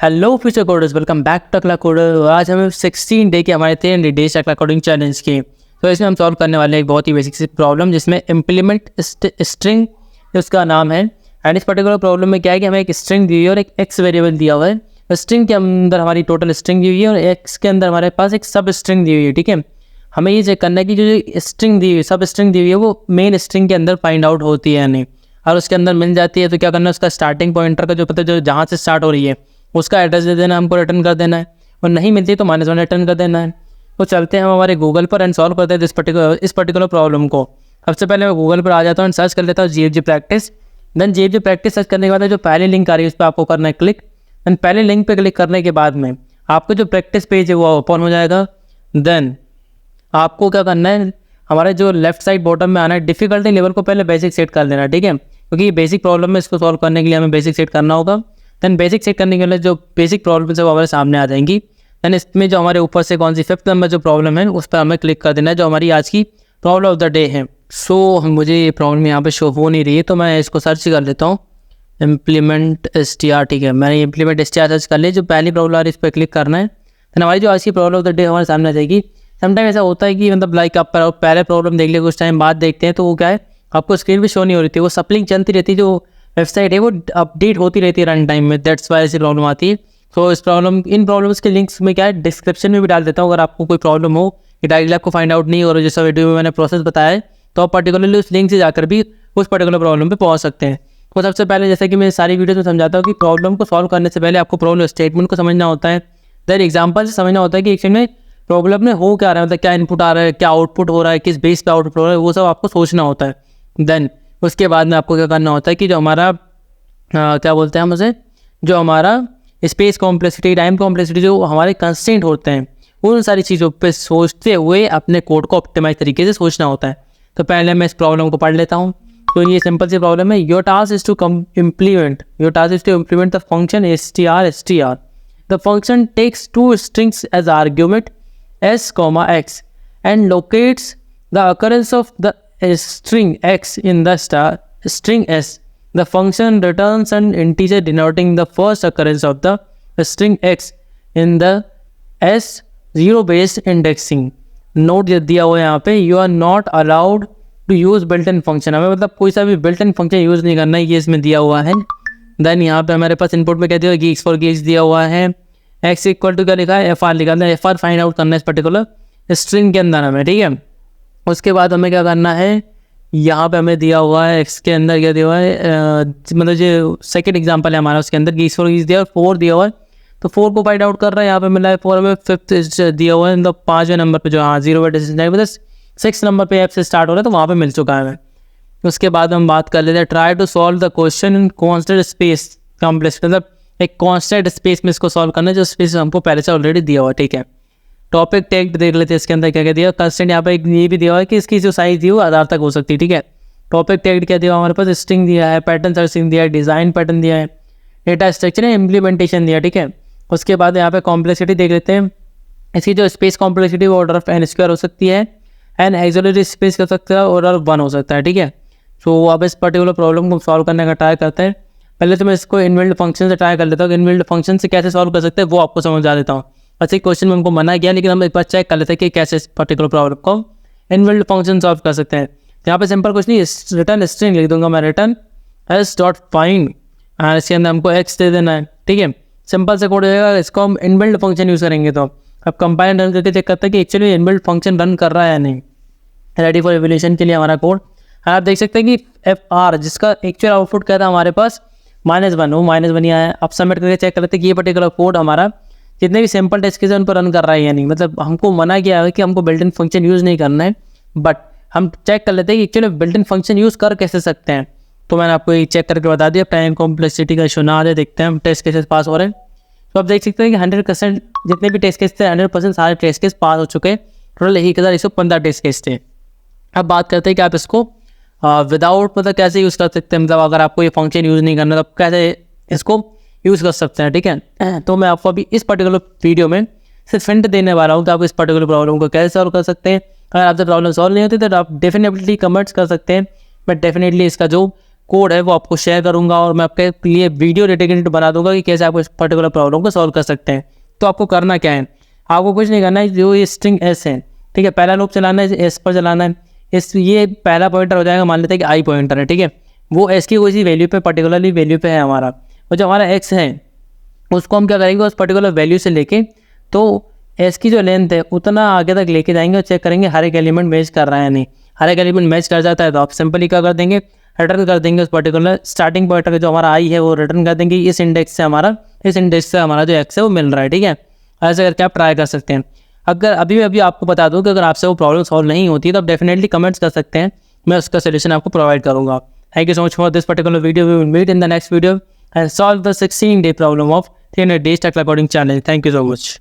Hello future coders, welcome back to अगला coder. आज हमें 16 डे के हमारे 3 डेज अगला कोडिंग चैलेंज की। तो इसमें हम सॉल्व करने वाले हैं एक बहुत ही बेसिक सी प्रॉब्लम जिसमें इम्प्लीमेंट स्ट्रिंग उसका नाम है। एंड इस पर्टिकुलर प्रॉब्लम में क्या है कि हमें एक स्ट्रिंग दी हुई है और एक एक्स वेरिएबल दिया हुआ है। स्ट्रिंग के अंदर हमारी टोटल स्ट्रिंग दी हुई है और एक्स के अंदर हमारे पास एक सब स्ट्रिंग दी हुई है। ठीक है, हमें ये चेक करना है कि जो स्ट्रिंग दी हुई सब स्ट्रिंग दी हुई है वो मेन स्ट्रिंग के अंदर फाइंड आउट होती है या नहीं। और उसके अंदर मिल जाती है तो क्या करना है, उसका स्टार्टिंग पॉइंटर का जो पता जो जहाँ से स्टार्ट हो रही है उसका एड्रेस दे देना, हमको रिटर्न कर देना है। और नहीं मिलती तो -1 रिटर्न कर देना है। तो चलते हैं हम हमारे गूगल पर एंड सॉल्व करते हैं इस पर्टिकुलर प्रॉब्लम को। सबसे पहले मैं गूगल पर आ जाता हूँ एंड सर्च कर लेता हूँ GFG practice. Then GFG practice search करने के बाद जो पहली लिंक आ रही है उस पर आपको करना है क्लिक। एंड पहले लिंक पे क्लिक करने के बाद में आपको जो प्रैक्टिस पेज है वो ओपन हो जाएगा। देन आपको क्या करना है, हमारे जो लेफ्ट साइड बॉटम में आना है, डिफिकल्टी लेवल को पहले बेसिक सेट कर लेना। ठीक है, क्योंकि ये बेसिक प्रॉब्लम है, इसको सॉल्व करने के लिए हमें बेसिक सेट करना होगा। देन बेसिक सेट करने के लिए जो बेसिक प्रॉब्लम्स है वो हमारे सामने आ जाएंगी। देन इसमें जो हमारे ऊपर से कौन सी 5th नंबर जो प्रॉब्लम है उस पर हमें क्लिक कर देना है, जो हमारी आज की प्रॉब्लम ऑफ द डे है। सो मुझे ये प्रॉब्लम यहाँ पे शो हो नहीं रही है तो मैं इसको सर्च कर लेता हूँ, इम्प्लीमेंट STR। ठीक है, मैंने इम्प्लीमेंट STR सर्च कर लिया। जो पहली प्रॉब्लम आ रही है इस पर क्लिक करना है। देन हमारी जो आज की प्रॉब्लम ऑफ द डे हमारे सामने आ जाएगी। समटाइम ऐसा होता है कि मतलब लाइक आप पहले प्रॉब्लम देख लिया, कुछ टाइम बाद देखते हैं तो वो क्या है, आपको स्क्रीन भी शो नहीं हो रही थी, वो सप्लिंग चलती रहती है, जो वेबसाइट है वो अपडेट होती रहती है रन टाइम में। दैट्स वाई ऐसी प्रॉब्लम आती है। तो इन प्रॉब्लम्स के लिंक्स में क्या है डिस्क्रिप्शन में भी डाल देता हूँ। अगर आपको कोई प्रॉब्लम हो कि डायरेक्टली आपको फाइंड आउट नहीं हो रहा जैसा वीडियो में मैंने प्रोसेस बताया है, तो आप पर्टिकुलरली उस लिंक से जाकर भी उस पर्टिकुलर प्रॉब्लम पे पहुँच सकते हैं। तो सबसे पहले जैसे कि मैं सारी वीडियो में समझाता हूँ कि प्रॉब्लम को सॉल्व करने से पहले आपको प्रॉब्लम स्टेटमेंट को समझना होता है। देन एग्जाम्पल से समझना होता है कि एक्चुअली में प्रॉब्लम में हो क्या रहा है, मतलब क्या इनपुट आ रहा है, क्या आउटपुट हो रहा है, किस बेस पे आउटपुट हो रहा है, वो सब आपको सोचना होता है। देन उसके बाद में आपको क्या करना होता है कि जो हमारा क्या बोलते हैं हम उसे, जो हमारा स्पेस कॉम्प्लेक्सिटी, टाइम कॉम्प्लेक्सिटी, जो हमारे कंस्ट्रेंट होते हैं उन सारी चीज़ों पे सोचते हुए अपने कोड को ऑप्टिमाइज तरीके से सोचना होता है। तो पहले मैं इस प्रॉब्लम को पढ़ लेता हूँ। तो ये सिंपल सी प्रॉब्लम है। Your task is to implement the function str. The function takes two strings as argument s, x and locates the occurrence of the string x in the string s. The function returns an integer denoting the first occurrence of the string x in the s0 based indexing. Note दिया हुआ है यहाँ पे, you are not allowed to use built in function. हमें मतलब कोई सा भी बिल्ट इन फंक्शन यूज़ नहीं करना है, ये इसमें दिया हुआ है। देन यहाँ पे हमारे पास इनपुट में क्या दिया, geeks for geeks दिया हुआ है। x इक्वल टू क्या लिखा है, FR लिखा है। FR फाइंड आउट करना है इस पर्टिकुलर स्ट्रिंग के अंदर हमें। ठीक है, उसके बाद हमें क्या करना है, यहाँ पे हमें दिया हुआ है x के अंदर क्या दिया हुआ है, मतलब जो सेकंड एग्जांपल है हमारा, उसके अंदर geeks for geeks दिया और 4 दिया हुआ है। तो 4 को फाइंड आउट कर रहा है, यहाँ पे मिला है 4 में 5th दिया हुआ है, मतलब 5वें नंबर पे जो 0 मतलब 6 नंबर पे ऐप से स्टार्ट हो रहा है तो वहाँ पे मिल चुका है। उसके बाद हम बात कर लेते हैं, try to solve the question in constant space complex, मतलब एक कॉन्स्टेंट स्पेस में इसको सॉल्व करना है जो स्पेस हमको पहले से ऑलरेडी दिया हुआ है। ठीक है, टॉपिक टैग देख लेते हैं, इसके अंदर क्या क्या दिया। कंस्टेंट यहाँ पे ये भी दिया हुआ है कि इसकी जो साइज दी हो आधार तक हो सकती है। ठीक है, टॉपिक टैग क्या दिया हमारे पास, स्ट्रिंग दिया है, पैटर्न सर्चिंग दिया है, डिज़ाइन पैटर्न दिया है, डेटा स्ट्रक्चर है, इम्प्लीमेंटेशन दिया। ठीक है, उसके बाद यहाँ पे कॉम्प्लेक्सिटी देख लेते हैं। इसकी जो स्पेस कॉम्प्लेक्सिटी वो ऑर्डर ऑफ n² हो सकती है, एन एक्सिलरी स्पेस कर सकता है, ऑर्डर ऑफ 1 हो सकता है। ठीक है, तो अब इस पर्टिकुलर प्रॉब्लम को सॉल्व करने का ट्राई करते हैं। पहले तो मैं इसको इनबिल्ट फंक्शन से ट्राई कर लेता हूँ कि इनबिल्ट फंक्शन से कैसे सॉल्व कर सकते हैं, वो आपको समझा देता हूँ। अच्छा, क्वेश्चन में हमको मना किया, लेकिन हम एक बार चेक कर लेते हैं कि कैसे इस पर्टिकुलर प्रॉब्लम को इनबिल्ट फंक्शन सॉल्व कर सकते हैं। यहाँ पे सिंपल कुछ नहीं, रिटर्न स्ट्रिंग लिख दूंगा मैं, रिटर्न s.find, इसके अंदर हमको x दे देना है। ठीक है, सिंपल से कोड रहेगा, इसको हम इनबिल्ट फंक्शन यूज़ करेंगे। तो अब कंपाइल रन करके चेक करते हैं कि एक्चुअली इनबिल्ट फंक्शन रन कर रहा है या नहीं। रेडी फॉर एवोल्यूशन के लिए हमारा कोड आप देख सकते हैं कि FR जिसका एक्चुअल आउटपुट क्या था हमारे पास -1, वो -1 ही आया है। अब सबमिट करके चेक कर लेते हैं कि ये पर्टिकुलर कोड हमारा जितने भी सिंपल टेस्ट केस है उन पर रन कर रहा है या नहीं। मतलब हमको मना किया है कि हमको बिल्ट इन फंक्शन यूज़ नहीं करना है, बट हम चेक कर लेते हैं कि actually built in function use कर कैसे सकते हैं। तो मैंने आपको ये चेक करके बता दिया। टाइम कॉम्प्लेक्सिटी का इशू ना आ जाए, देखते हैं हम टेस्ट केसेस पास हो रहे हैं। तो आप देख सकते हैं कि 100% जितने भी टेस्ट केस थे 100% सारे टेस्ट केस पास हो चुके हैं। टोटल 1115 टेस्ट केस थे। अब बात करते हैं कि आप इसको विदाउट मतलब कैसे यूज़ कर सकते हैं, मतलब अगर आपको ये फंक्शन यूज़ नहीं करना तो कैसे इसको यूज़ कर सकते हैं। ठीक है, तो मैं आपको अभी इस पर्टिकुलर वीडियो में सिर्फ हिंट देने वाला हूँ कि आप इस पर्टिकुलर प्रॉब्लम को कैसे सॉल्व कर सकते हैं। अगर आपसे प्रॉब्लम सॉल्व नहीं होती तो आप डेफिनेटली कमेंट्स कर सकते हैं। मैं डेफिनेटली इसका जो कोड है वो आपको शेयर करूँगा और मैं आपके लिए वीडियो डेडिकेटेड बना दूंगा कि कैसे आप इस पर्टिकुलर प्रॉब्लम को सॉल्व कर सकते हैं। तो आपको करना क्या है, आपको कुछ नहीं करना है, जो ये स्ट्रिंग एस है, ठीक है, पहला लूप चलाना है, एस पर चलाना है। ये पहला पॉइंटर हो जाएगा, मान लेते हैं कि आई पॉइंटर है, ठीक है, वो एस की कोई वैल्यू पे पर्टिकुलरली वैल्यू पे है हमारा, और जो हमारा एक्स है उसको हम क्या करेंगे, उस पर्टिकुलर वैल्यू से लेके तो एस की जो लेंथ है उतना आगे तक लेके जाएंगे और चेक करेंगे हर एक एलिमेंट मैच कर रहा है या नहीं। हर एक एलिमेंट मैच कर जाता है तो आप सिंपली क्या कर देंगे, रिटर्न कर देंगे उस पर्टिकुलर स्टार्टिंग पॉइंटर जो हमारा आई है वो रिटर्न कर देंगे, इस इंडेक्स से हमारा जो एक्स है वो मिल रहा है, ठीक है। ऐसे करके आप ट्राई कर सकते हैं। अगर अभी आपको बता दूं कि अगर आपसे वो प्रॉब्लम सॉल्व नहीं होती तो आप डेफिनेटली कमेंट्स कर सकते हैं, मैं उसका सोल्यूशन आपको प्रोवाइड करूँगा। Thank you so much for this particular video. We will meet in the next video and solve the 16-day problem of 300 days Tekla coding challenge. Thank you so much.